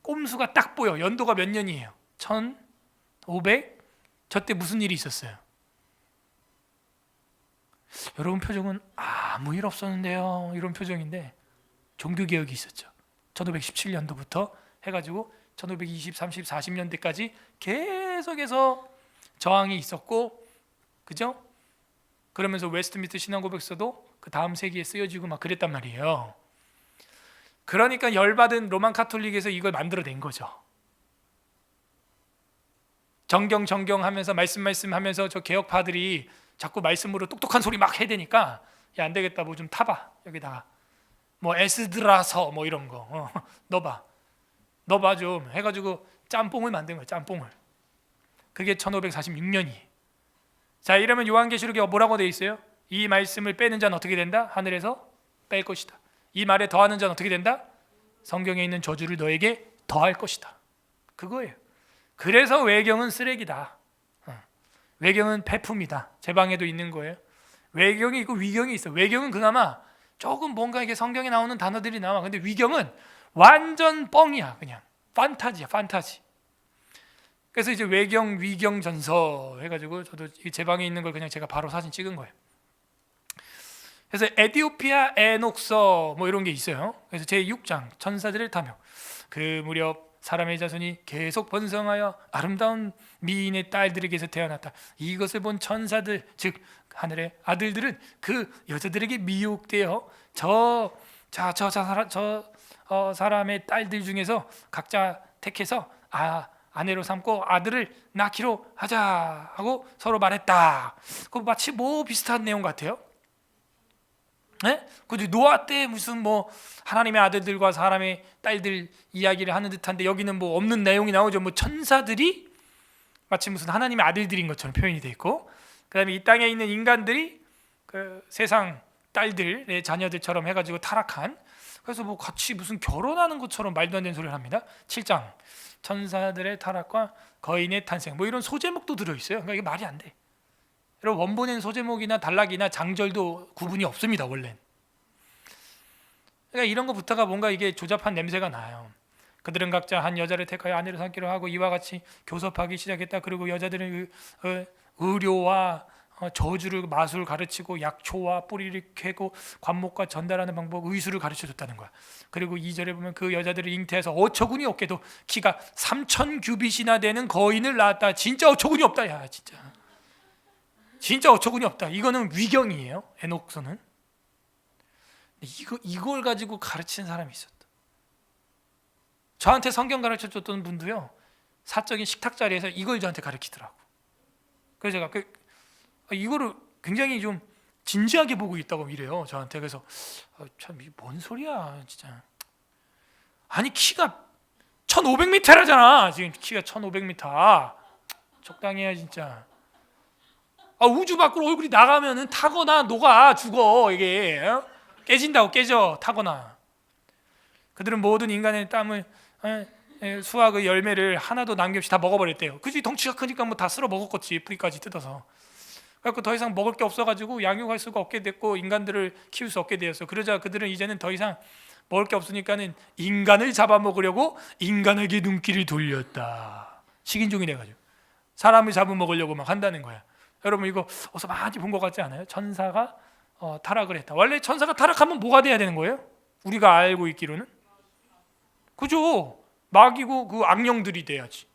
꼼수가 딱 보여. 연도가 몇 년이에요? 1500? 저때 무슨 일이 있었어요? 여러분 표정은 아무 일 없었는데요, 이런 표정인데 종교개혁이 있었죠. 1517년도부터 해가지고 1520, 30, 40년대까지 계속해서 저항이 있었고, 그죠? 그러면서 웨스트민스터 신앙고백서도 그 다음 세기에 쓰여지고 막 그랬단 말이에요. 그러니까 열받은 로만 카톨릭에서 이걸 만들어낸 거죠. 정경 하면서 말씀 하면서 저 개혁파들이 자꾸 말씀으로 똑똑한 소리 막 해대니까 야, 안 되겠다, 뭐 좀 타봐, 여기다가 뭐 에스드라서 뭐 이런 거 넣어봐 좀 해가지고 짬뽕을 만든 거예요. 짬뽕을. 그게 1546년이. 자, 이러면 요한계시록에 뭐라고 돼 있어요? 이 말씀을 빼는 자는 어떻게 된다? 하늘에서 뺄 것이다. 이 말에 더하는 자는 어떻게 된다? 성경에 있는 저주를 너에게 더할 것이다. 그거예요. 그래서 외경은 쓰레기다. 외경은 폐품이다. 제 방에도 있는 거예요. 외경이 있고 위경이 있어. 외경은 그나마 조금 뭔가 이게 성경에 나오는 단어들이 나와. 근데 위경은 완전 뻥이야. 그냥 판타지야, 판타지. 그래서 이제 외경, 위경 전서 해가지고 저도 제 방에 있는 걸 그냥 제가 바로 사진 찍은 거예요. 그래서 에티오피아 에녹서 뭐 이런 게 있어요. 그래서 제6장 천사들을 타며 그 무렵 사람의 자손이 계속 번성하여 아름다운 미인의 딸들에게서 태어났다. 이것을 본 천사들, 즉 하늘의 아들들은 그 여자들에게 미혹되어 사람의 딸들 중에서 각자 택해서 아내로 삼고 아들을 낳기로 하자 하고 서로 말했다. 그 마치 뭐 비슷한 내용 같아요. 네? 그 노아 때 무슨 뭐 하나님의 아들들과 사람의 딸들 이야기를 하는 듯한데 여기는 뭐 없는 내용이 나오죠. 뭐 천사들이 마치 무슨 하나님의 아들들인 것처럼 표현이 돼 있고, 그다음에 이 땅에 있는 인간들이 그 세상 딸들의 자녀들처럼 해가지고 타락한, 그래서 뭐 같이 무슨 결혼하는 것처럼 말도 안 되는 소리를 합니다. 7장 천사들의 타락과 거인의 탄생 뭐 이런 소제목도 들어있어요. 그러니까 이게 말이 안 돼. 여러분 원본엔 소제목이나 단락이나 장절도 구분이 없습니다 원래는. 그러니까 이런 것부터가 뭔가 이게 조잡한 냄새가 나요. 그들은 각자 한 여자를 택하여 아내로 삼기로 하고 이와 같이 교섭하기 시작했다. 그리고 여자들은 의료와 저주를 마술 가르치고 약초와 뿌리를 캐고 관목과 전달하는 방법 의술을 가르쳐줬다는 거야. 그리고 2절에 보면 그 여자들을 잉태해서 어처구니 없게도 키가 3,000 규빗이나 되는 거인을 낳았다. 진짜 어처구니 없다. 야 진짜 어처구니 없다. 이거는 위경이에요. 에녹서는. 이걸 가지고 가르치는 사람이 있었다. 저한테 성경 가르쳐줬던 분도요, 사적인 식탁 자리에서 이걸 저한테 가르치더라고. 그래서 제가 이거를 굉장히 좀 진지하게 보고 있다고 이래요 저한테. 그래서 참 이게 뭔 소리야 진짜. 아니 키가 1500m라잖아. 지금 키가 1500m. 적당히 해야 진짜. 우주 밖으로 얼굴이 나가면은 타거나 녹아 죽어. 이게 깨진다고. 깨져 타거나. 그들은 모든 인간의 땀을 수확의 열매를 하나도 남김없이 다 먹어버렸대요. 그지? 덩치가 크니까 뭐 다 쓸어 먹었겠지. 뿌리까지 뜯어서. 그래서 더 이상 먹을 게 없어가지고 양육할 수가 없게 됐고 인간들을 키울 수 없게 되었어. 그러자 그들은 이제는 더 이상 먹을 게 없으니까는 인간을 잡아먹으려고 인간에게 눈길을 돌렸다. 식인종이 돼가지고 사람을 잡아먹으려고 막 한다는 거야. 여러분 이거 어디서 많이 본 것 같지 않아요? 천사가 타락을 했다. 원래 천사가 타락하면 뭐가 돼야 되는 거예요? 우리가 알고 있기로는 그죠? 마귀고 그 악령들이 돼야지.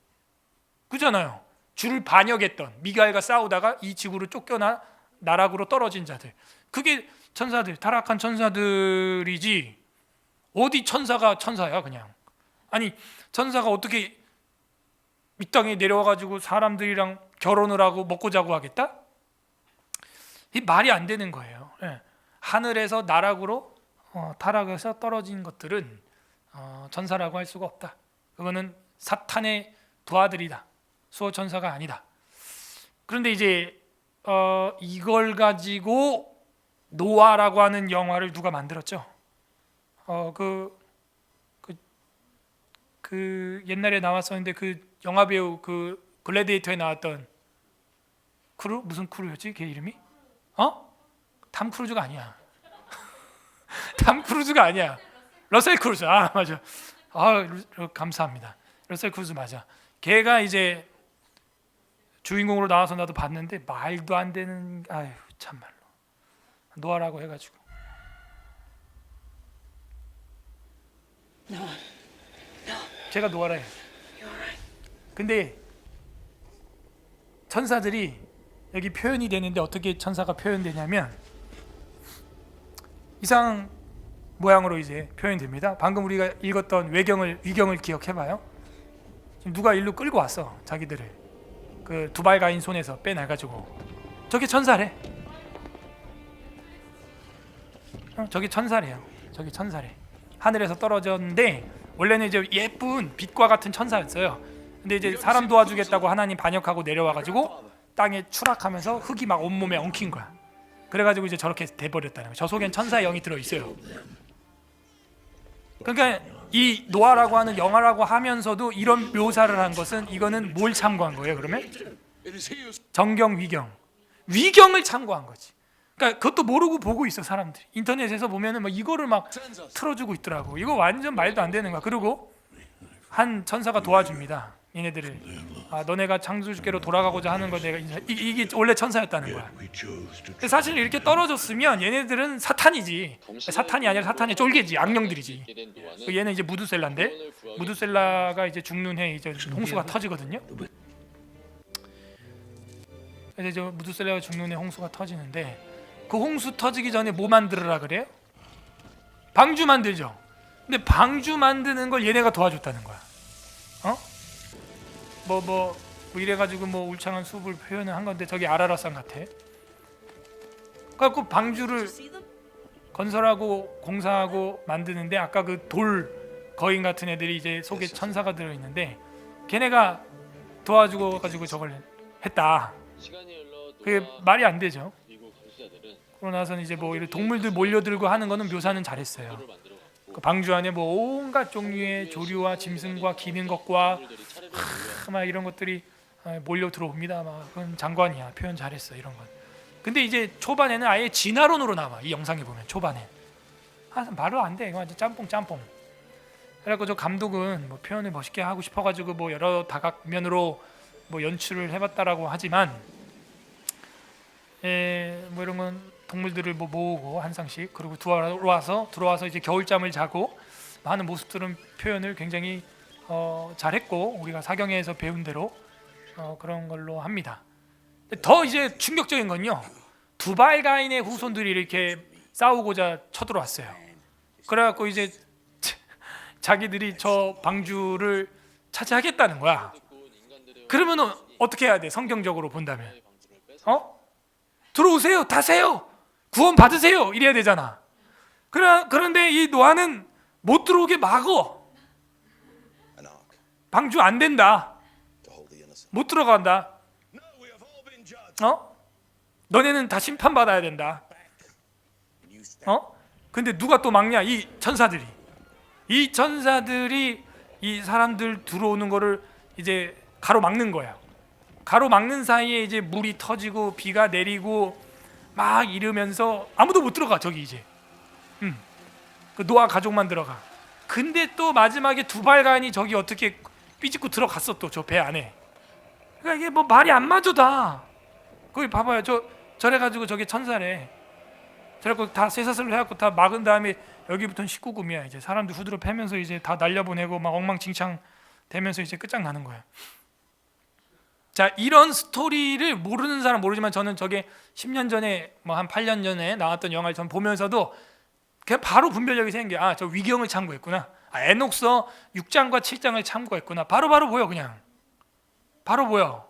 그잖아요. 주를 반역했던 미가엘과 싸우다가 이 지구로 쫓겨나 나락으로 떨어진 자들, 그게 천사들, 타락한 천사들이지. 어디 천사가 천사야 그냥. 아니 천사가 어떻게 이 땅에 내려와가지고 사람들이랑 결혼을 하고 먹고 자고 하겠다? 이 말이 안 되는 거예요. 하늘에서 나락으로 타락해서 떨어진 것들은 천사라고 할 수가 없다. 그거는 사탄의 두 아들이다. 수호천사가 아니다. 그런데 이제 이걸 가지고 노아라고 하는 영화를 누가 만들었죠? 그 옛날에 나왔었는데 그 영화 배우 그 글래디에이터에 나왔던 무슨 크루였지? 걔 이름이? 탐 크루즈가 아니야. 탐 크루즈가 아니야. 러셀 크루즈. 맞아. 감사합니다. 러셀 크루즈 맞아. 걔가 이제 주인공으로 나와서 나도 봤는데 말도 안 되는, 참말로 노아라고 해가지고. 제가 노아래. 근데 천사들이 여기 표현이 되는데 어떻게 천사가 표현되냐면 이상 모양으로 이제 표현됩니다. 방금 우리가 읽었던 위경을 기억해봐요. 지금 누가 일로 끌고 왔어 자기들을. 그 두발 가인 손에서 빼내가지고. 저게 천사래. 저게 천사래요. 저게 천사래. 하늘에서 떨어졌는데 원래는 이제 예쁜 빛과 같은 천사였어요. 근데 이제 사람 도와주겠다고 하나님 반역하고 내려와가지고 땅에 추락하면서 흙이 막 온몸에 엉킨 거야. 그래가지고 이제 저렇게 돼버렸다는 거야. 저 속엔 천사의 영이 들어있어요. 그러니까 이 노아라고 하는 영화라고 하면서도 이런 묘사를 한 것은, 이거는 뭘 참고한 거예요 그러면? 정경 위경을 참고한 거지. 그러니까 그것도 모르고 보고 있어 사람들이. 인터넷에서 보면은 막 이거를 막 틀어주고 있더라고. 이거 완전 말도 안 되는 거야. 그리고 한 천사가 도와줍니다 얘네들을. 너네가 창조주께로 돌아가고자 하는 거 내가 이게 원래 천사였다는 거야. 근데 사실 이렇게 떨어졌으면 얘네들은 사탄이지. 사탄이 아니라 사탄의 쫄개지. 악령들이지. 얘는 이제 무두셀라인데, 무두셀라가 이제 죽는 해 이제 홍수가 터지거든요. 이제 저 무두셀라가 죽는 해 홍수가 터지는데, 그 홍수 터지기 전에 뭐 만들으라 그래요? 방주 만들죠. 근데 방주 만드는 걸 얘네가 도와줬다는 거야. 뭐 이래가지고 뭐 울창한 숲을 표현을 한 건데 저기 아라라산 같아. 그래갖고 방주를 건설하고 공사하고 만드는데 아까 그 돌 거인 같은 애들이 이제 속에 천사가 들어 있는데 걔네가 도와주고 가지고 저걸 했다. 그게 말이 안 되죠. 그러고 나서는 이제 뭐 이런 동물들 몰려들고 하는 거는 묘사는 잘했어요. 그 방주 안에 뭐 온갖 종류의 조류와 짐승과 기는 것과 막 이런 것들이 몰려 들어옵니다. 막 그건 장관이야. 표현 잘했어 이런 건. 근데 이제 초반에는 아예 진화론으로 나와. 이 영상에 보면 초반에 말로 안 돼. 이거 완전 짬뽕. 그래갖고 저 감독은 뭐 표현을 멋있게 하고 싶어가지고 뭐 여러 다각면으로 뭐 연출을 해봤다라고 하지만 뭐 이런 건 동물들을 뭐 모으고 한 쌍씩 그리고 들어와서 이제 겨울잠을 자고 하는 모습들은 표현을 굉장히 잘했고 우리가 사경에서 배운 대로 그런 걸로 합니다. 더 이제 충격적인 건요. 두발 가인의 후손들이 이렇게 싸우고자 쳐들어왔어요. 그래갖고 이제 자기들이 저 방주를 차지하겠다는 거야. 그러면 어떻게 해야 돼? 성경적으로 본다면 들어오세요, 타세요, 구원 받으세요 이래야 되잖아. 그런데 이 노아는 못 들어오게 막어. 방주 안 된다. 못 들어간다. 너네는 다 심판 받아야 된다. 근데 누가 또 막냐? 이 천사들이 이 사람들 들어오는 거를 이제 가로막는 거야. 가로막는 사이에 이제 물이 터지고 비가 내리고 막 이러면서 아무도 못 들어가. 저기 이제 그 노아 가족만 들어가. 근데 또 마지막에 두발간이 저기 어떻게 삐집고 들어갔어 또 저 배 안에. 그러니까 이게 뭐 말이 안 맞아 다. 거기 봐봐요. 저래가지고 저게 천사래. 저래갖고 다 쇠사슬로 해갖고 다 막은 다음에 여기부터는 19금이야. 이제 사람들 후드로 패면서 이제 다 날려보내고 막 엉망진창 되면서 이제 끝장나는 거야. 자, 이런 스토리를 모르는 사람 모르지만 저는 저게 10년 전에 뭐 한 8년 전에 나왔던 영화를 전 보면서도 그냥 바로 분별력이 생긴 게 저 위경을 참고했구나. 에녹서 6장과 7장을 참고했구나. 바로 보여. 그냥 바로 보여.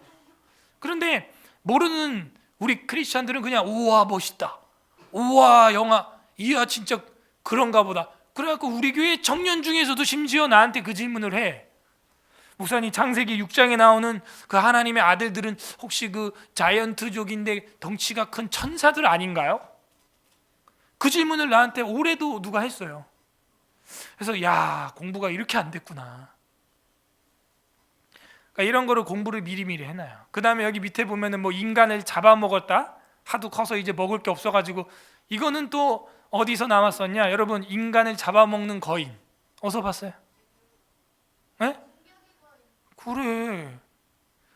그런데 모르는 우리 크리스찬들은 그냥 우와 멋있다. 우와 영화 이야 진짜 그런가 보다. 그래갖고 우리 교회 청년 중에서도 심지어 나한테 그 질문을 해. 목사님 창세기 6장에 나오는 그 하나님의 아들들은 혹시 그 자이언트족인데 덩치가 큰 천사들 아닌가요? 그 질문을 나한테 올해도 누가 했어요. 그래서 야 공부가 이렇게 안 됐구나. 그러니까 이런 거를 공부를 미리미리 해놔요. 그 다음에 여기 밑에 보면은 뭐 인간을 잡아먹었다. 하도 커서 이제 먹을 게 없어가지고 이거는 또 어디서 나왔었냐? 여러분 인간을 잡아먹는 거인 어디서 봤어요? 네? 그래.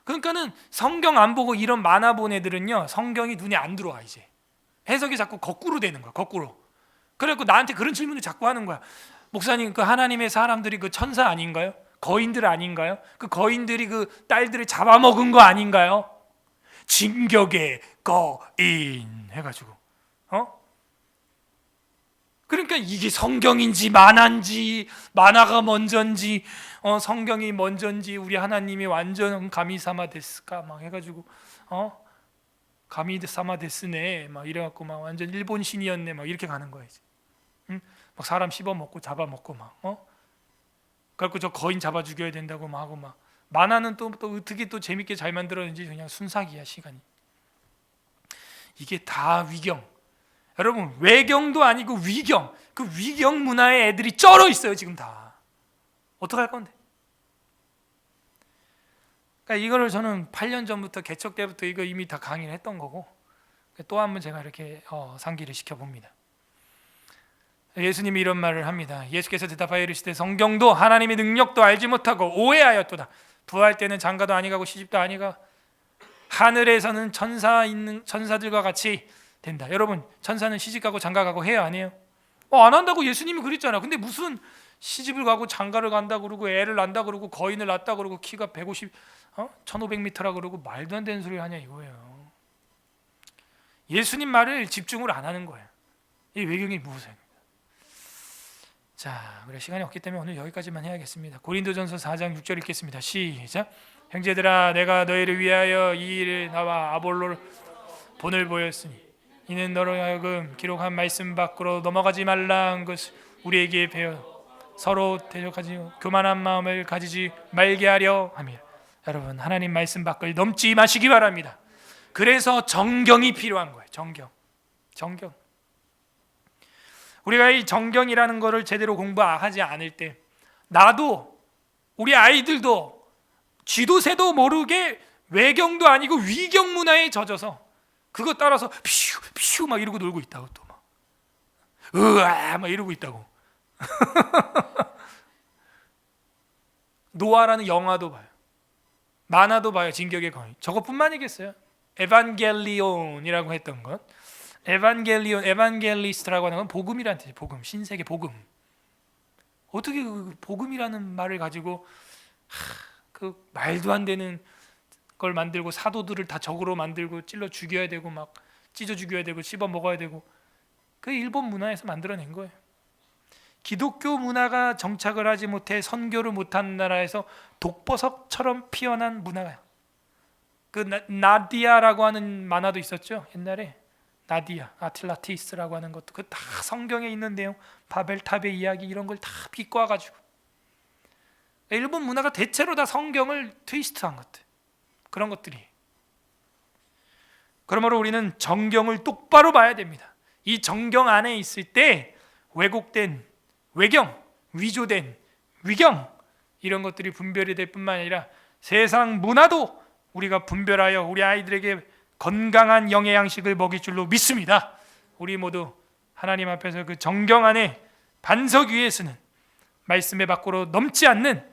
그러니까는 성경 안 보고 이런 만화 본 애들은요 성경이 눈에 안 들어와. 이제 해석이 자꾸 거꾸로 되는 거야. 거꾸로. 그래갖고 나한테 그런 질문을 자꾸 하는 거야. 목사님 그 하나님의 사람들이 그 천사 아닌가요? 거인들 아닌가요? 그 거인들이 그 딸들을 잡아먹은 거 아닌가요? 진격의 거인 해가지고 그러니까 이게 성경인지 만화인지 만화가 먼저인지 성경이 먼저인지 우리 하나님이 완전 가미사마 데스까 막 해가지고 가미사마 데스네 막 이래갖고 막 완전 일본 신이었네 막 이렇게 가는 거야 이제. 막 사람 씹어먹고 잡아먹고 막 그래갖고 저 거인 잡아 죽여야 된다고 막 하고 막 만화는 또 어떻게 또 재밌게 잘 만들었는지 그냥 순삭이야 시간이. 이게 다 위경. 여러분 외경도 아니고 위경. 그 위경 문화에 애들이 쩔어 있어요 지금 다. 어떡할 건데? 그러니까 이거를 저는 8년 전부터 개척 때부터 이거 이미 다 강의를 했던 거고 또 한 번 제가 이렇게 상기를 시켜봅니다. 예수님이 이런 말을 합니다. 예수께서 대답하여 이르시되 성경도 하나님의 능력도 알지 못하고 오해하였도다. 부활 때는 장가도 아니가고 시집도 아니가 하늘에서는 천사들과 같이 된다. 여러분 천사는 시집가고 장가가고 해요 안 해요? 안 한다고 예수님이 그랬잖아. 근데 무슨 시집을 가고 장가를 간다 그러고 애를 낳는다 그러고 거인을 낳다 그러고 키가 150 1500m라 그러고 말도 안 되는 소리 하냐 이거예요. 예수님 말을 집중을 안 하는 거예요. 이 외경이 무엇이에요? 자, 우리 시간이 없기 때문에 오늘 여기까지만 해야겠습니다. 고린도전서 4장 6절 읽겠습니다. 시작. 형제들아 내가 너희를 위하여 이 일을 나와 아볼로를 본을 보였으니 이는 너로 하여금 기록한 말씀 밖으로 넘어가지 말라는 것을 우리에게 배워 서로 대적하지 교만한 마음을 가지지 말게 하려 함이라. 여러분, 하나님 말씀 밖을 넘지 마시기 바랍니다. 그래서 정경이 필요한 거예요. 정경. 우리가 이 정경이라는 것을 제대로 공부하지 않을 때 나도 우리 아이들도 쥐도 새도 모르게 외경도 아니고 위경 문화에 젖어서 그거 따라서 피슈 막 이러고 놀고 있다고, 또 막 으아 막 이러고 있다고. 노아라는 영화도 봐요, 만화도 봐요. 진격의 거인. 저것뿐만이겠어요? 에반겔리온이라고 했던 것, 에반겔리스트라고 하는 건 복음이라는 뜻이에요. 복음, 신세계 복음. 어떻게 그 복음이라는 말을 가지고 그 말도 안 되는 걸 만들고 사도들을 다 적으로 만들고 찔러 죽여야 되고 막 찢어 죽여야 되고 씹어 먹어야 되고, 그 일본 문화에서 만들어낸 거예요. 기독교 문화가 정착을 하지 못해 선교를 못한 나라에서 독버섯처럼 피어난 문화예요. 그 나디아라고 하는 만화도 있었죠, 옛날에. 나디아, 아틀라티스라고 하는 것도 그 다 성경에 있는 내용, 바벨탑의 이야기 이런 걸 다 비꼬아가지고, 일본 문화가 대체로 다 성경을 트위스트한 것들, 그런 것들이. 그러므로 우리는 정경을 똑바로 봐야 됩니다. 이 정경 안에 있을 때 왜곡된 외경, 위조된 위경, 이런 것들이 분별이 될 뿐만 아니라 세상 문화도 우리가 분별하여 우리 아이들에게 건강한 영의 양식을 먹일 줄로 믿습니다. 우리 모두 하나님 앞에서 그 정경 안에 반석 위에 서는, 말씀의 밖으로 넘지 않는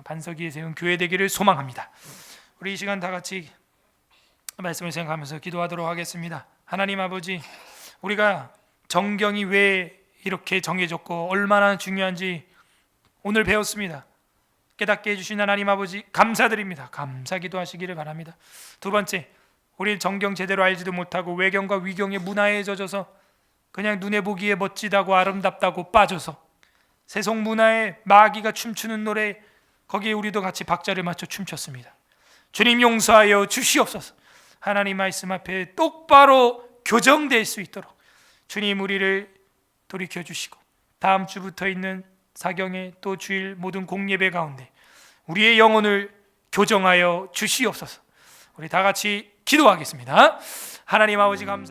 반석 위에 세운 교회 되기를 소망합니다. 우리 이 시간 다 같이 말씀을 생각하면서 기도하도록 하겠습니다. 하나님 아버지, 우리가 정경이 왜 이렇게 정해졌고 얼마나 중요한지 오늘 배웠습니다. 깨닫게 해주신 하나님 아버지 감사드립니다. 감사 기도하시기를 바랍니다. 두 번째, 우리 정경 제대로 알지도 못하고 외경과 위경의 문화에 젖어서 그냥 눈에 보기에 멋지다고 아름답다고 빠져서 세속 문화에 마귀가 춤추는 노래, 거기에 우리도 같이 박자를 맞춰 춤췄습니다. 주님 용서하여 주시옵소서. 하나님 말씀 앞에 똑바로 교정될 수 있도록 주님 우리를 돌이켜 주시고, 다음 주부터 있는 사경의 또 주일 모든 공예배 가운데 우리의 영혼을 교정하여 주시옵소서. 우리 다 같이 기도하겠습니다. 하나님 아버지 감사.